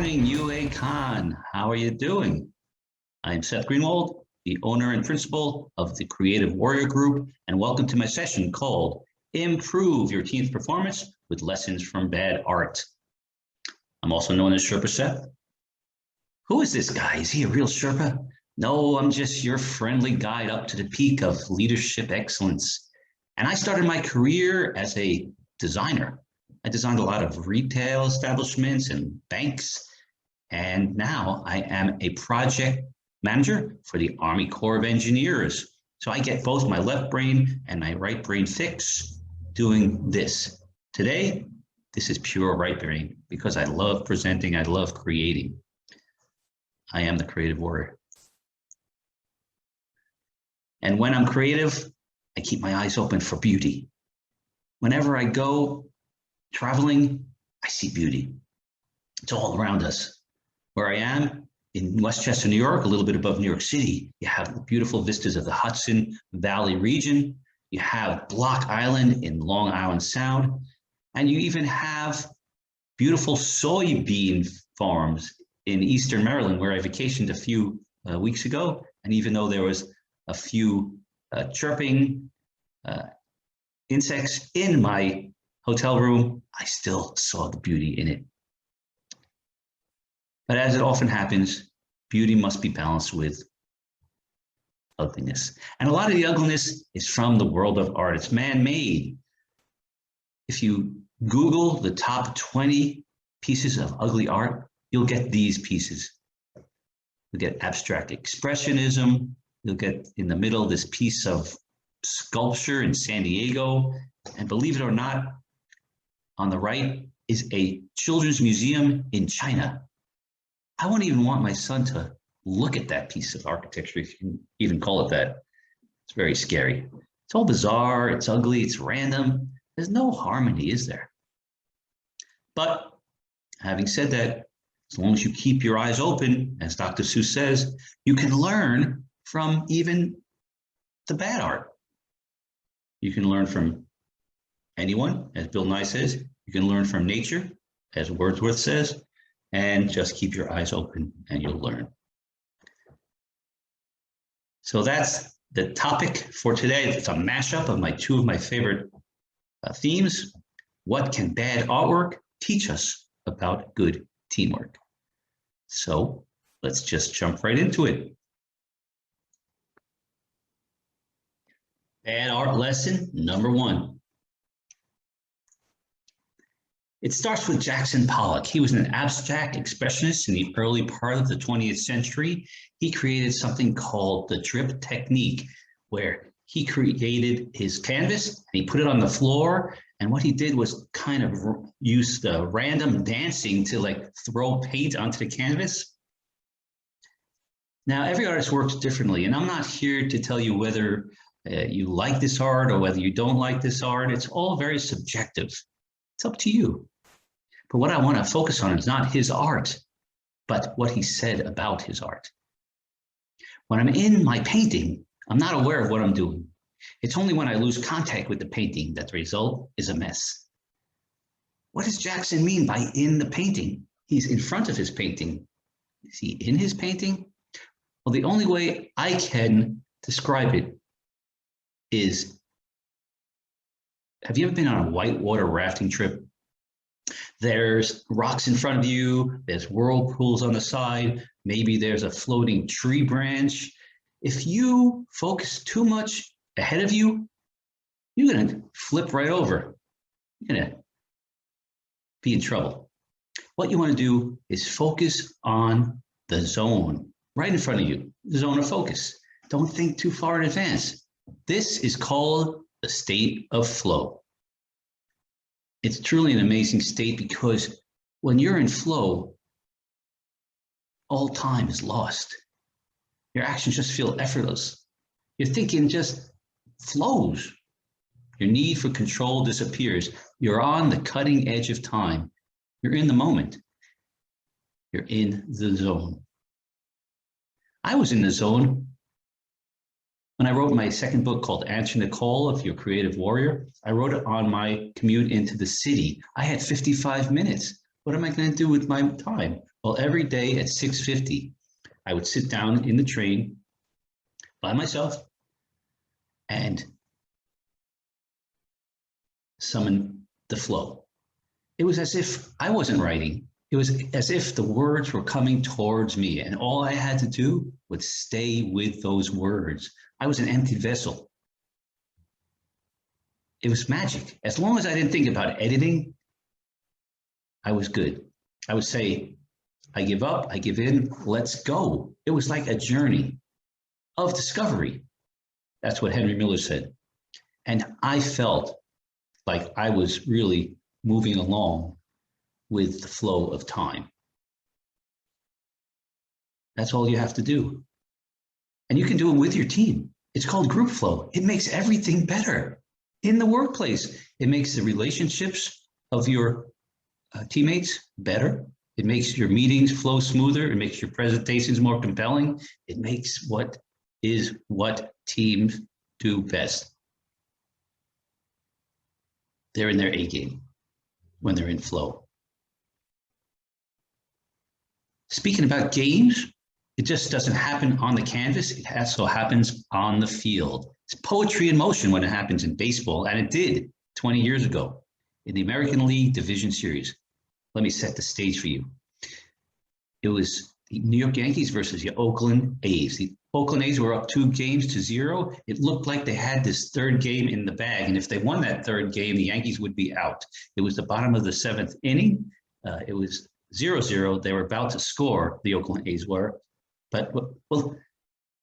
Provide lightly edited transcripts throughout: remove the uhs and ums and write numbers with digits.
morning, UA Khan. How are you doing? I'm Seth Greenwald, the owner and principal of the Creative Warrior Group, and welcome to my session called Improve Your Team's Performance with Lessons from Bad Art. I'm also known as Sherpa Seth. Who is this guy? Is he a real Sherpa? No, I'm just your friendly guide up to the peak of leadership excellence. And I started my career as a designer. I designed a lot of retail establishments and banks, and now I am a project manager for the Army Corps of Engineers. So I get both my left brain and my right brain fix doing this. Today, this is pure right brain because I love presenting, I love creating. I am the creative warrior. And when I'm creative, I keep my eyes open for beauty. Whenever I go traveling, I see beauty. It's all around us. Where I am, in Westchester, New York, a little bit above New York City, you have the beautiful vistas of the Hudson Valley region. You have Block Island in Long Island Sound. And you even have beautiful soybean farms in Eastern Maryland, where I vacationed a few weeks ago. And even though there was a few chirping insects in my hotel room, I still saw the beauty in it. But as it often happens, beauty must be balanced with ugliness. And a lot of the ugliness is from the world of art. It's man-made. If you Google the top 20 pieces of ugly art, you'll get these pieces. You'll get abstract expressionism. You'll get in the middle this piece of sculpture in San Diego. And believe it or not, on the right is a children's museum in China. I wouldn't even want my son to look at that piece of architecture, if you can even call it that. It's very scary. It's all bizarre, it's ugly, it's random. There's no harmony, is there? But having said that, as long as you keep your eyes open, as Dr. Seuss says, you can learn from even the bad art. You can learn from anyone, as Bill Nye says. You can learn from nature, as Wordsworth says, and just keep your eyes open and you'll learn. So that's the topic for today. It's a mashup of two of my favorite themes. What can bad artwork teach us about good teamwork? So let's just jump right into it. Bad art lesson number 1. It starts with Jackson Pollock. He was an abstract expressionist in the early part of the 20th century. He created something called the drip technique, where he created his canvas and he put it on the floor. And what he did was kind of use the random dancing to like throw paint onto the canvas. Now, every artist works differently, and I'm not here to tell you whether you like this art or whether you don't like this art. It's all very subjective. It's up to you. But what I want to focus on is not his art, but what he said about his art. When I'm in my painting, I'm not aware of what I'm doing. It's only when I lose contact with the painting that the result is a mess. What does Jackson mean by in the painting? He's in front of his painting. Is he in his painting? Well, the only way I can describe it is, have you ever been on a whitewater rafting trip? There's rocks in front of you, there's whirlpools on the side, maybe there's a floating tree branch. If you focus too much ahead of you, you're gonna flip right over. You're gonna be in trouble. What you wanna do is focus on the zone right in front of you, the zone of focus. Don't think too far in advance. This is called the state of flow. It's truly an amazing state because when you're in flow, all time is lost. Your actions just feel effortless. Your thinking just flows. Your need for control disappears. You're on the cutting edge of time. You're in the moment. You're in the zone. I was in the zone when I wrote my second book called Answering the Call of Your Creative Warrior. I wrote it on my commute into the city. I had 55 minutes. What am I going to do with my time? Well, every day at 6:50, I would sit down in the train by myself and summon the flow. It was as if I wasn't writing. It was as if the words were coming towards me, and all I had to do was stay with those words. I was an empty vessel. It was magic. As long as I didn't think about editing, I was good. I would say, I give up, I give in, let's go. It was like a journey of discovery. That's what Henry Miller said. And I felt like I was really moving along with the flow of time. That's all you have to do. And you can do it with your team. It's called group flow. It makes everything better in the workplace. It makes the relationships of your teammates better. It makes your meetings flow smoother. It makes your presentations more compelling. It makes what teams do best. They're in their A game when they're in flow. Speaking about games, it just doesn't happen on the canvas. It also happens on the field. It's poetry in motion when it happens in baseball, and it did 20 years ago in the American League Division Series. Let me set the stage for you. It was the New York Yankees versus the Oakland A's. The Oakland A's were up 2-0. It looked like they had this third game in the bag, and if they won that third game, the Yankees would be out. It was the bottom of the seventh inning. It was 0-0. They were about to score, the Oakland A's were. But, well,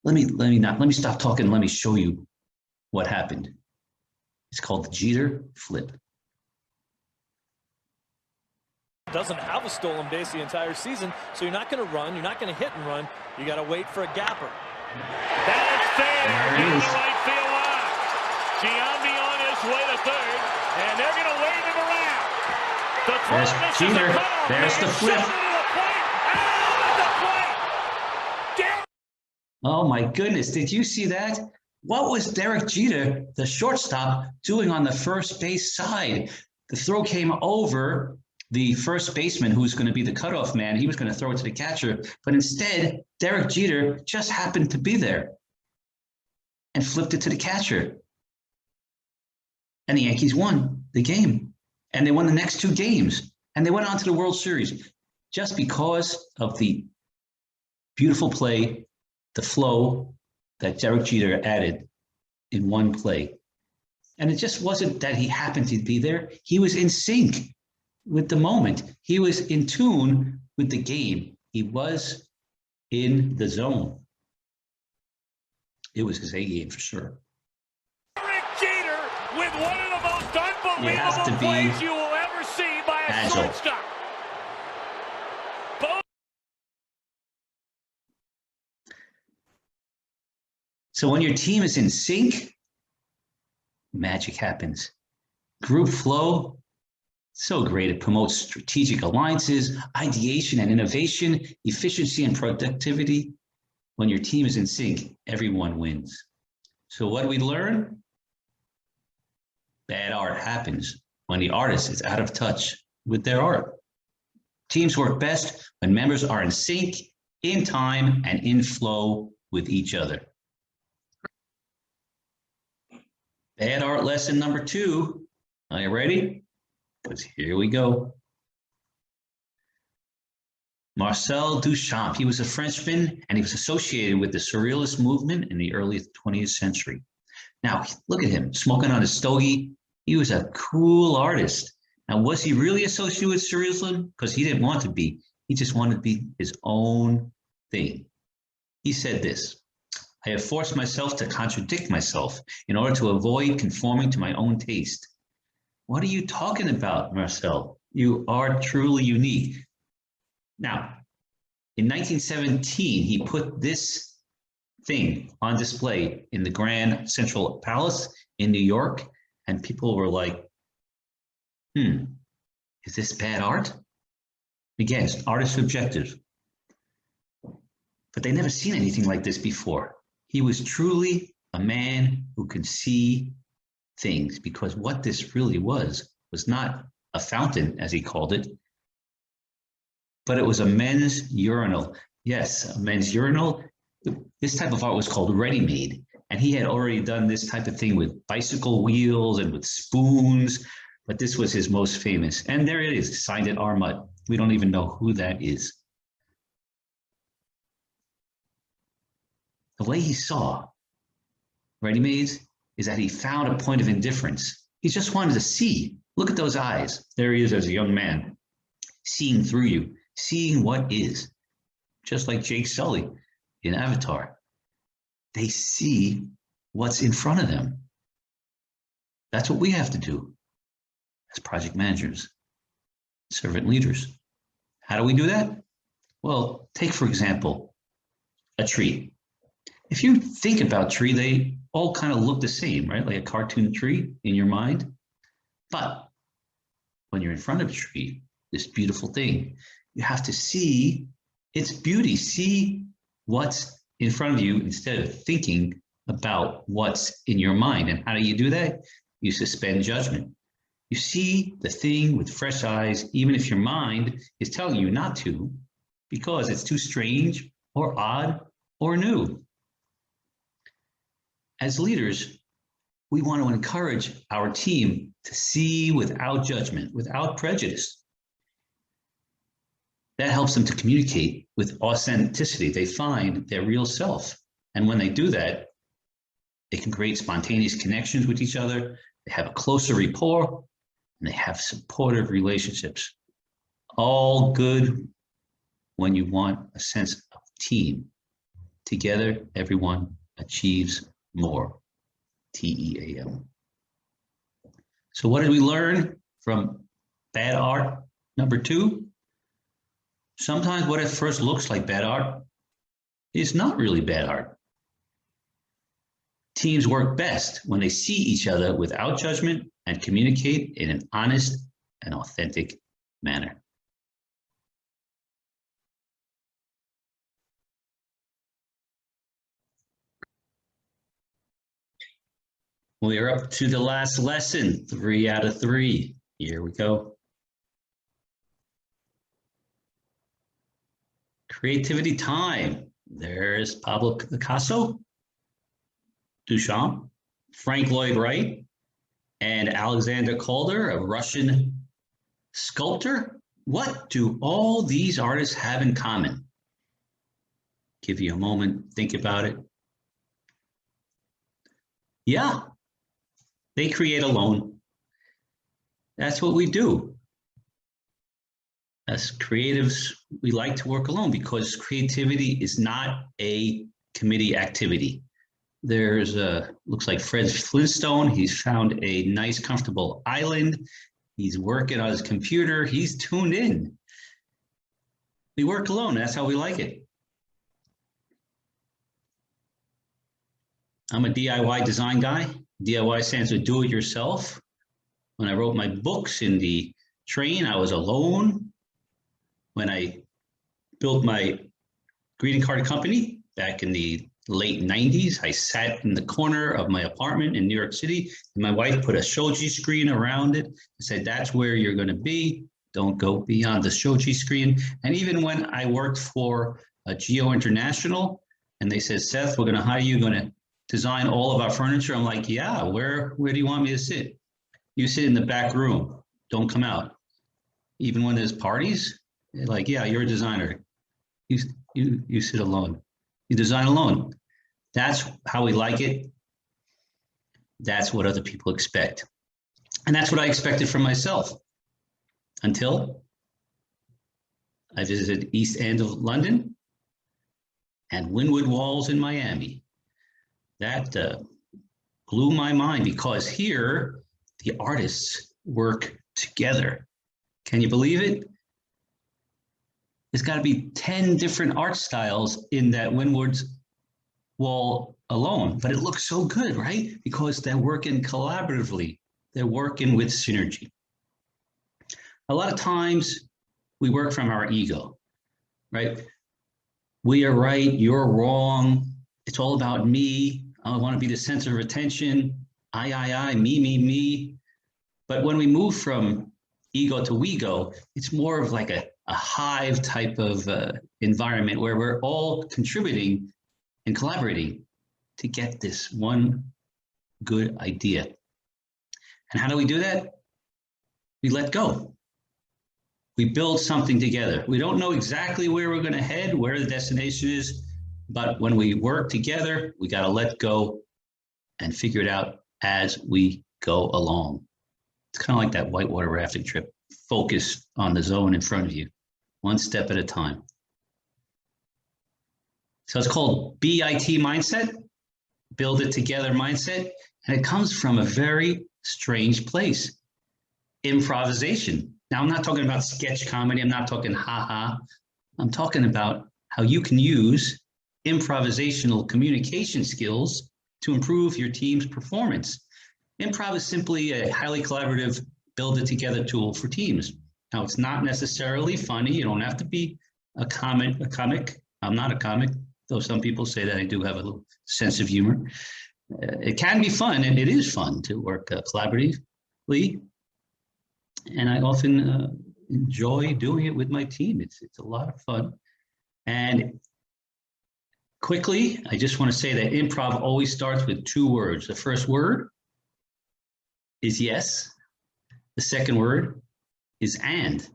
let me stop talking. Let me show you what happened. It's called the Jeter flip. Doesn't have a stolen base the entire season, so you're not going to run, you're not going to hit and run, you got to wait for a gapper. That is fair in the right field line. Giambi on his way to third, and they're going to wave him around. The There's Jeter. There's the flip. Oh my goodness, did you see that? What was Derek Jeter, the shortstop, doing on the first base side? The throw came over the first baseman, who's going to be the cutoff man. He was going to throw it to the catcher, but instead, Derek Jeter just happened to be there and flipped it to the catcher. And the Yankees won the game, and they won the next 2 games, and they went on to the World Series just because of the beautiful play, the flow that Derek Jeter added in one play. And it just wasn't that he happened to be there. He was in sync with the moment. He was in tune with the game. He was in the zone. It was his A game for sure. Derek Jeter with one of the most unbelievable plays you will ever see by a shortstop. So when your team is in sync, magic happens. Group flow, so great. It promotes strategic alliances, ideation and innovation, efficiency and productivity. When your team is in sync, everyone wins. So what do we learn? Bad art happens when the artist is out of touch with their art. Teams work best when members are in sync, in time, and in flow with each other. Bad art lesson number 2. Are you ready? Because here we go. Marcel Duchamp, he was a Frenchman, and he was associated with the Surrealist movement in the early 20th century. Now, look at him, smoking on his stogie. He was a cool artist. Now, was he really associated with Surrealism? Because he didn't want to be. He just wanted to be his own thing. He said this: I have forced myself to contradict myself in order to avoid conforming to my own taste. What are you talking about, Marcel? You are truly unique. Now, in 1917, he put this thing on display in the Grand Central Palace in New York, and people were like, is this bad art? Again, art is subjective. But they never seen anything like this before. He was truly a man who could see things, because what this really was not a fountain, as he called it. but it was a men's urinal. Yes, a men's urinal. This type of art was called ready-made. And he had already done this type of thing with bicycle wheels and with spoons, but this was his most famous. And there it is, signed at Armut. We don't even know who that is. The way he saw ready-mades is that he found a point of indifference. He just wanted to see. Look at those eyes. There he is as a young man, seeing through you, seeing what is. Just like Jake Sully in Avatar. They see what's in front of them. That's what we have to do as project managers, servant leaders. How do we do that? Well, take, for example, a tree. If you think about tree, they all kind of look the same, right? Like a cartoon tree in your mind. But when you're in front of a tree, this beautiful thing, you have to see its beauty, see what's in front of you instead of thinking about what's in your mind. And how do you do that? You suspend judgment. You see the thing with fresh eyes, even if your mind is telling you not to, because it's too strange or odd or new. As leaders, we want to encourage our team to see without judgment, without prejudice. That helps them to communicate with authenticity. They find their real self. And when they do that, they can create spontaneous connections with each other. They have a closer rapport, and they have supportive relationships. All good when you want a sense of team. Together, everyone achieves more. TEAM. So what did we learn from bad art? Number 2, sometimes what at first looks like bad art is not really bad art. Teams work best when they see each other without judgment and communicate in an honest and authentic manner. We are up to the last lesson, 3 out of 3. Here we go. Creativity time. There's Pablo Picasso, Duchamp, Frank Lloyd Wright, and Alexander Calder, a Russian sculptor. What do all these artists have in common? Give you a moment, think about it. Yeah, they create alone. That's what we do. As creatives, we like to work alone because creativity is not a committee activity. There's looks like Fred Flintstone. He's found a nice, comfortable island. He's working on his computer. He's tuned in. We work alone. That's how we like it. I'm a DIY design guy. DIY stands for do it yourself. When I wrote my books in the train, I was alone. When I built my greeting card company back in the late 90s, I sat in the corner of my apartment in New York City, and my wife put a shoji screen around it and said, that's where you're going to be. Don't go beyond the shoji screen. And even when I worked for Geo International, and they said, Seth, we're going to hire you, going to design all of our furniture. I'm like, yeah, where do you want me to sit? You sit in the back room. Don't come out. Even when there's parties, they're like, yeah, you're a designer. You sit alone. You design alone. That's how we like it. That's what other people expect. And that's what I expected from myself until I visited East End of London and Wynwood Walls in Miami. That blew my mind because here the artists work together. Can you believe it? There's got to be 10 different art styles in that Wynwood's wall alone, but it looks so good, right? Because they're working collaboratively. They're working with synergy. A lot of times we work from our ego, right? We are right, you're wrong. It's all about me. I want to be the center of attention. I, me. But when we move from ego to we-go, it's more of like a hive type of environment where we're all contributing and collaborating to get this one good idea. And how do we do that? We let go. We build something together. We don't know exactly where we're going to head, where the destination is, but when we work together, we got to let go and figure it out as we go along. It's kind of like that whitewater rafting trip. Focus on the zone in front of you, one step at a time. So it's called BIT mindset, build it together mindset, and it comes from a very strange place, improvisation. Now, I'm not talking about sketch comedy. I'm not talking ha-ha. I'm talking about how you can use improvisational communication skills to improve your team's performance. Improv is simply a highly collaborative, build it together tool for teams. Now, it's not necessarily funny. You don't have to be a comic. I'm not a comic, though some people say that I do have a little sense of humor. It can be fun, and it is fun to work collaboratively. And I often enjoy doing it with my team. It's a lot of fun. And quickly, I just want to say that improv always starts with two words. The first word is yes. The second word is and.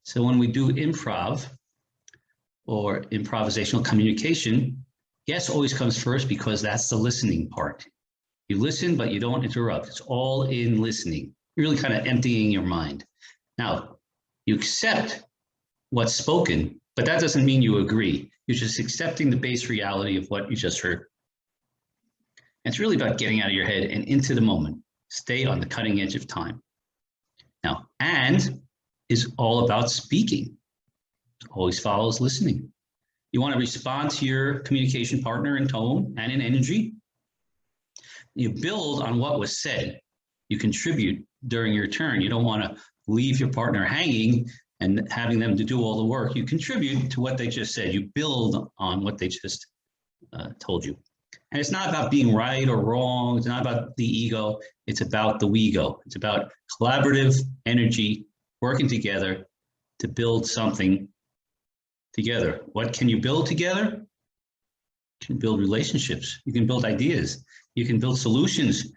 So when we do improv or improvisational communication, yes always comes first because that's the listening part. You listen, but you don't interrupt. It's all in listening. You're really kind of emptying your mind. Now, you accept what's spoken, but that doesn't mean you agree. You're just accepting the base reality of what you just heard. And it's really about getting out of your head and into the moment. Stay on the cutting edge of time. Now, and is all about speaking. It always follows listening. You want to respond to your communication partner in tone and in energy. You build on what was said. You contribute during your turn. You don't want to leave your partner hanging and having them to do all the work. You contribute to what they just said. You build on what they just told you. And it's not about being right or wrong. It's not about the ego. It's about the we go. It's about collaborative energy, working together to build something together. What can you build together? You can build relationships. You can build ideas. You can build solutions.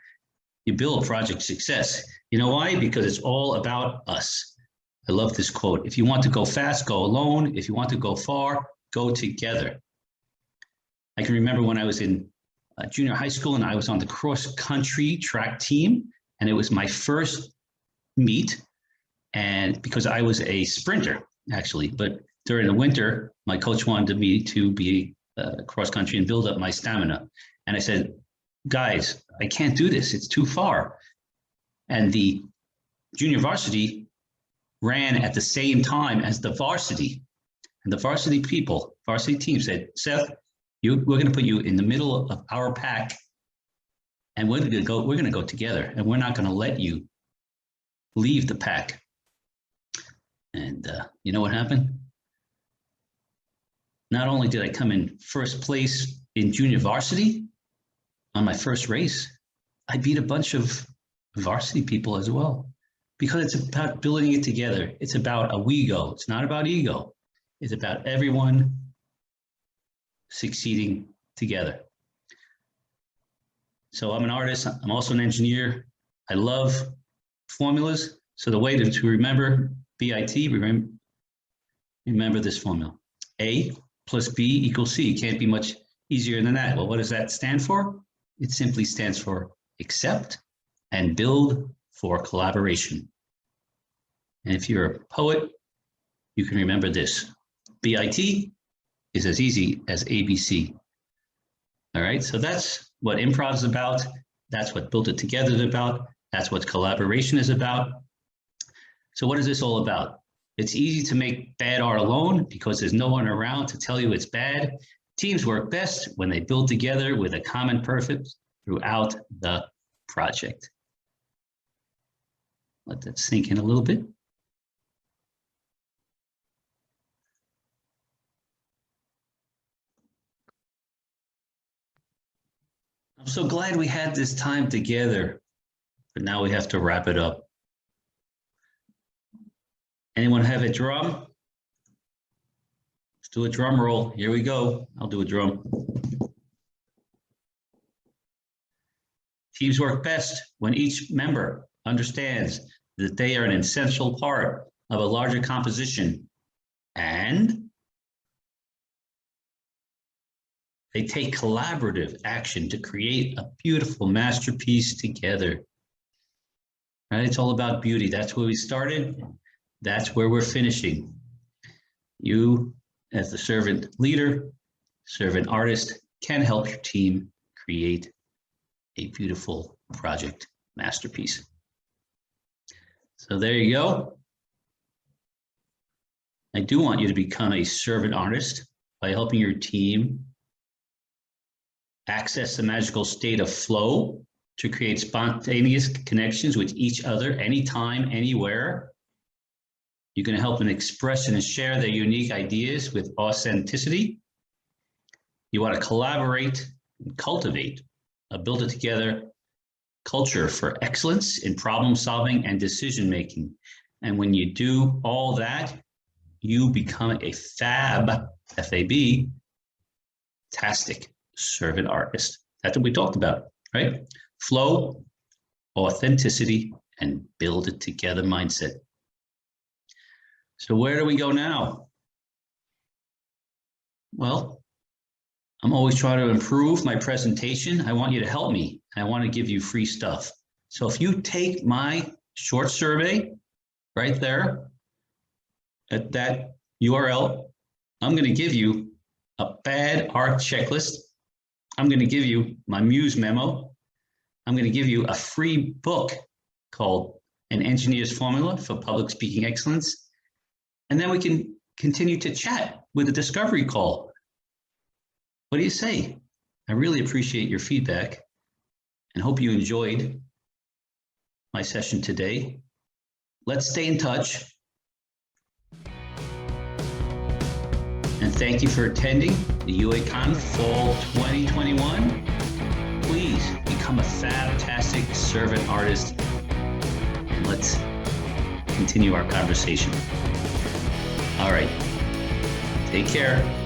You build project success. You know why? Because it's all about us. I love this quote. If you want to go fast, go alone. If you want to go far, go together. I can remember when I was in junior high school and I was on the cross-country track team, and it was my first meet, and because I was a sprinter, actually, but during the winter, my coach wanted me to be cross-country and build up my stamina. And I said, guys, I can't do this. It's too far. And the junior varsity ran at the same time as the varsity. And the varsity team said, Seth, we're going to put you in the middle of our pack, and we're going to go together, and we're not going to let you leave the pack. And you know what happened? Not only did I come in first place in junior varsity on my first race, I beat a bunch of varsity people as well, because it's about building it together. It's about a we go. It's not about ego. It's about everyone succeeding together. So I'm an artist. I'm also an engineer. I love formulas. So the way to remember BIT, remember this formula. A plus B equals C. Can't be much easier than that. Well, what does that stand for? It simply stands for accept and build for collaboration. And if you're a poet, you can remember this. BIT is as easy as ABC. All right, so that's what improv is about. That's what Build It Together is about. That's what collaboration is about. So what is this all about? It's easy to make bad art alone because there's no one around to tell you it's bad. Teams work best when they build together with a common purpose throughout the project. Let that sink in a little bit. I'm so glad we had this time together, but now we have to wrap it up. Anyone have a drum? Let's do a drum roll. Here we go. I'll do a drum. Teams work best when each member understands that they are an essential part of a larger composition and they take collaborative action to create a beautiful masterpiece together. Right? It's all about beauty. That's where we started. That's where we're finishing. You, as the servant leader, servant artist, can help your team create a beautiful project masterpiece. So there you go. I do want you to become a servant artist by helping your team access the magical state of flow to create spontaneous connections with each other anytime, anywhere. You're going to help them express and share their unique ideas with authenticity. You want to collaborate and cultivate a build it together culture for excellence in problem solving and decision making. And when you do all that, you become a F-A-B, tastic servant artist. That's what we talked about, right? Flow, authenticity, and build it together mindset. So where do we go now? Well, I'm always trying to improve my presentation. I want you to help me. I want to give you free stuff. So if you take my short survey right there at that URL, I'm going to give you a bad art checklist. I'm going to give you my Muse memo. I'm going to give you a free book called An Engineer's Formula for Public Speaking Excellence. And then we can continue to chat with a discovery call. What do you say? I really appreciate your feedback and hope you enjoyed my session today. Let's stay in touch. And thank you for attending the UACon Fall 2021. Please become a fantastic servant artist. And let's continue our conversation. All right. Take care.